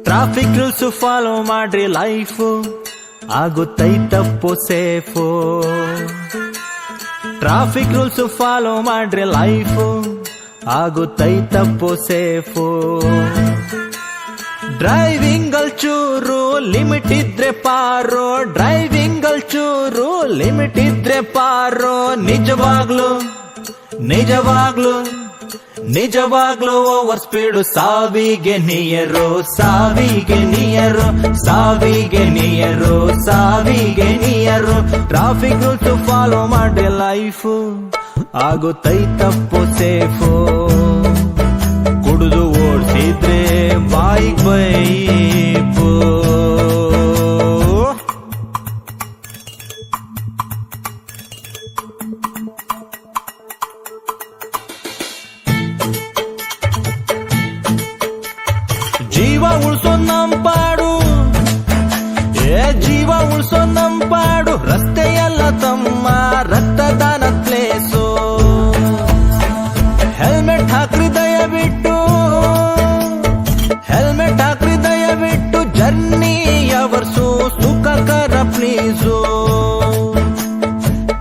Traffic rules follow ಮಾಡ್ರಿ life ಆಗುತ್ತೈತಪ್ಪು safe. Traffic rules follow ಮಾಡ್ರಿ ಲೈಫು ಆಗುತ್ತೈತಪ್ಪು ಸೇಫು. ಡ್ರೈವಿಂಗ್ ಅಲ್ ಚೂರು ಲಿಮಿಟ್ ಇದ್ರೆ ಪಾರು, ಡ್ರೈವಿಂಗ್ ಅಲ್ ಚೂರು ಲಿಮಿಟ್ ಇದ್ರೆ ಪಾರು. ನಿಜವಾಗ್ಲು ನಿಜವಾಗ್ಲು ನಿಜವಾಗ್ಲೂ ಓವರ್ ಸ್ಪೀಡು ಸಾವಿಗೆ ನಿಯರು, ಸಾವಿಗೆ ನಿಯರು, ಸಾವಿಗೆ ನಿಯರು, ಸಾವಿಗೆ ನಿಯರು. ಟ್ರಾಫಿಕ್ ರೂಲ್ಸ್ ಫಾಲೋ ಮಾಡ್ರಿ ಲೈಫು ಆಗುತ್ತೈತಪ್ಪು ಸೇಫು. ಕುಡಿದು ಓಡಿಸಿದ್ರೆ ಬಾಯಿಗೆ ಬೈಪು. ಜೀವ ಉಳ್ಸೋ ನಂಪಾಡು, ಜೀವ ಉಳ್ಸೋ ನಂಪಾಡು. ರಸ್ತೆಯಲ್ಲ ತಮ್ಮ ರಕ್ತದಾನ ಪ್ಲೇಸು. ಹೆಲ್ಮೆಟ್ ಹಾಕ್ರಿ ದಯವಿಟ್ಟು, ಹೆಲ್ಮೆಟ್ ಹಾಕ್ರಿ ದಯವಿಟ್ಟು. ಜರ್ನಿಯವರ್ಸು ಸುಖಕರ ಪ್ಲೀಸು.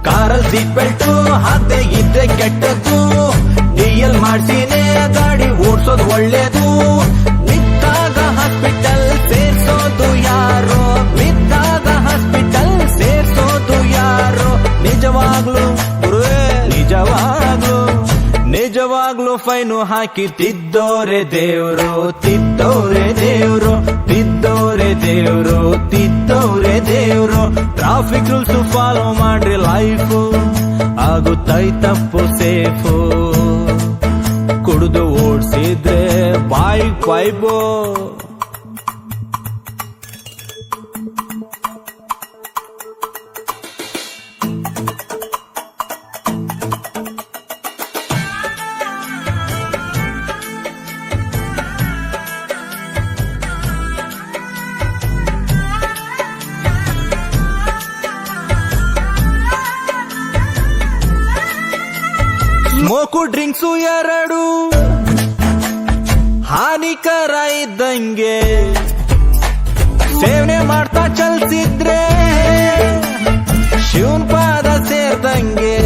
ಕಾರಲ್ಲಿ ಸೀಟ್ ಬೆಲ್ಟು ಹಾಕದೆ ಇದ್ರೆ ಕೆಟ್ಟದ್ದು. ಡಿಎಲ್ ಮಾಡ್ಸಿನೇ ಗಾಡಿ ಓಡ್ಸೋದು ಒಳ್ಳೇದು. ಬಿದ್ದಾಗ ಹಾಸ್ಪಿಟಲ್ ಸೇರ್ಸೋದು ಯಾರೋ, ಬಿದ್ದಾಗ ಹಾಸ್ಪಿಟಲ್ ಸೇರ್ಸೋದು ಯಾರೋ. ನಿಜವಾಗ್ಲು ಗುರುವೇ ನಿಜವಾಗ್ಲು ನಿಜವಾಗ್ಲು ಫೈನು ಹಾಕಿ ತಿದ್ದೋರೆ ದೇವ್ರು, ತಿದ್ದೋರೆ ದೇವ್ರು, ತಿದ್ದೋರೆ ದೇವ್ರು, ತಿದ್ದೋರೆ ದೇವ್ರು. ಟ್ರಾಫಿಕ್ ರೂಲ್ಸ್ ಫಾಲೋ ಮಾಡ್ರಿ ಲೈಫು ಆಗುತ್ತೈತಪ್ಪು ಸೇಫು. ಕುಡಿದು ಓಡಿಸಿದ್ರೆ ಬಾಯಿಗೆ ಪೈಬೋ. ಸ್ಮೋಕು ಡ್ರಿಂಕ್ಸು ಎರಡು ಹಾನಿಕರ ಇದ್ದಂಗೆ. ಸೇವನೆ ಮಾಡ್ತಾ ಚಲ್ಸಿದ್ರೆ ಶಿವನ್ ಪಾದ ಸೇರ್ದಂಗೆ.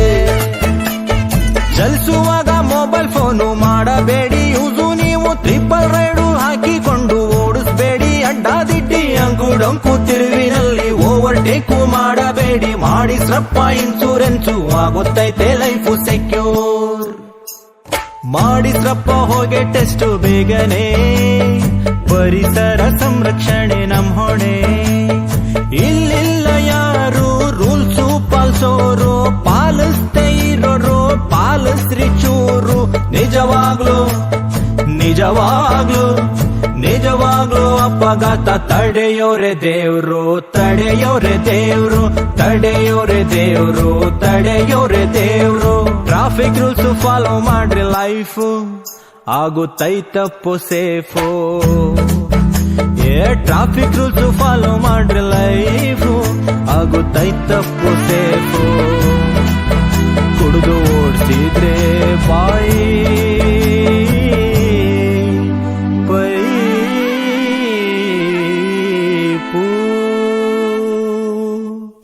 ಚಲಿಸುವಾಗ ಮೊಬೈಲ್ ಫೋನು ಮಾಡಬೇಡಿ ಯೂಸು ನೀವು. ಟ್ರಿಪಲ್ ರೈಡು ಹಾಕಿಕೊಂಡು ಓಡಿಸ್ಬೇಡಿ. ಅಡ್ಡಾದಿಡ್ಡಿ ಅಂಕುಡಂಕು ತಿರುವಿನಲ್ಲಿ ಓವರ್ಟೇಕು ಮಾಡಬೇಡಿ. ಮಾಡಿಸ್ರಪ್ಪ ಇನ್ಸೂರೆನ್ಸು ಆಗುತ್ತೈತೆ ಲೈಫು ಸೆಕ್ಯೂರ್. ಮಾಡಿಸ್ರಪ್ಪ ಹೋಗಿ ಟೆಸ್ಟ್ ಬೇಗನೆ. ಪರಿಸರ ಸಂರಕ್ಷಣೆ ನಮ್ ಹೊಣೆ. ಇಲ್ಲಿಲ್ಲ ಯಾರು ರೂಲ್ಸು ಪಾಲ್ಸೋರು. ಪಾಲಿಸ್ದೇ ಇರೋರು ಪಾಲಿಸ್ರಿ ಚೂರು. ನಿಜವಾಗ್ಲು ನಿಜವಾಗ್ಲು ನಿಜವಾಗ್ಲು ಅಪಘಾತ ತಡೆಯೋರೆ ದೇವ್ರು, ತಡೆಯೋರೆ ದೇವ್ರು, ತಡೆಯೋರೆ ದೇವ್ರು, ತಡೆಯೋರೆ ದೇವ್ರು. ಟ್ರಾಫಿಕ್ ರೂಲ್ಸ್ ಫಾಲೋ ಮಾಡ್ರಿ ಲೈಫು ಆಗುತ್ತೈತಪ್ಪು ಸೇಫು. ಟ್ರಾಫಿಕ್ ರೂಲ್ಸ್ ಫಾಲೋ ಮಾಡ್ರಿ ಲೈಫು ಆಗುತ್ತೈತಪ್ಪು ಸೇಫು. ಕುಡಿದು ಓಡಿಸಿದ್ರೆ ಬಾಯಿ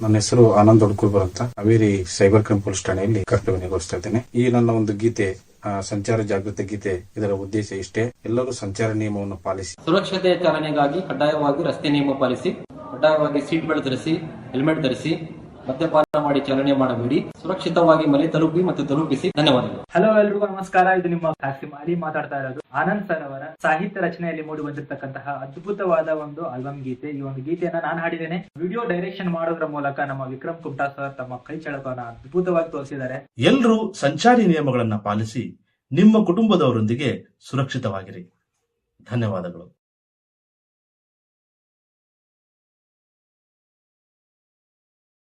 ನನ್ನ ಹೆಸರು ಆನಂದ್ ಹುಡ್ಕೂಬರ್ ಅಂತ ಹಾವೇರಿ ಸೈಬರ್ ಕ್ರೈಮ್ ಪೊಲೀಸ್ ಠಾಣೆಯಲ್ಲಿ ಕರ್ತವ್ಯ ನಿರ್ವಹಿಸ್ತಾ ಇದ್ದೇನೆ. ಈ ನನ್ನ ಒಂದು ಗೀತೆ ಸಂಚಾರ ಜಾಗೃತಿ ಗೀತೆ. ಇದರ ಉದ್ದೇಶ ಇಷ್ಟೇ, ಎಲ್ಲರೂ ಸಂಚಾರ ನಿಯಮವನ್ನು ಪಾಲಿಸಿ. ಸುರಕ್ಷತೆಯ ಚಾಲನೆಗಾಗಿ ಕಡ್ಡಾಯವಾಗಿ ರಸ್ತೆ ನಿಯಮ ಪಾಲಿಸಿ. ಕಡ್ಡಾಯವಾಗಿ ಸೀಟ್ ಬೆಲ್ಟ್ ಧರಿಸಿ, ಹೆಲ್ಮೆಟ್ ಧರಿಸಿ. ಮದ್ಯಪಾನ ಮಾಡಿ ಚಾಲನೆ ಮಾಡಬೇಡಿ. ಸುರಕ್ಷಿತವಾಗಿ ಮನೆ ತಲುಪಿ ಮತ್ತು ತಲುಪಿಸಿ. ಧನ್ಯವಾದಗಳು. ಹಲೋ ಎಲ್ರಿಗೂ ನಮಸ್ಕಾರ. ಇದು ನಿಮ್ಮ ಕಾಸಿಂ ಅಲಿ ಮಾತಾಡ್ತಾ ಇರೋದು. ಆನಂದ್ ಸರ್ ಅವರ ಸಾಹಿತ್ಯ ರಚನೆಯಲ್ಲಿ ಮೂಡಿ ಬಂದಿರತಕ್ಕಂತಹ ಅದ್ಭುತವಾದ ಒಂದು ಆಲ್ಬಮ್ ಗೀತೆ. ಈ ಒಂದು ಗೀತೆಯನ್ನ ನಾನು ಹಾಡಿದ್ದೇನೆ. ವಿಡಿಯೋ ಡೈರೆಕ್ಷನ್ ಮಾಡೋದ್ರ ಮೂಲಕ ನಮ್ಮ ವಿಕ್ರಮ್ ಕುಮಟಾ ಸರ್ ತಮ್ಮ ಕೈ ಚಳಕವನ್ನ ಅದ್ಭುತವಾಗಿ ತೋರಿಸಿದ್ದಾರೆ. ಎಲ್ಲರೂ ಸಂಚಾರಿ ನಿಯಮಗಳನ್ನ ಪಾಲಿಸಿ ನಿಮ್ಮ ಕುಟುಂಬದವರೊಂದಿಗೆ ಸುರಕ್ಷಿತವಾಗಿರಿ. ಧನ್ಯವಾದಗಳು.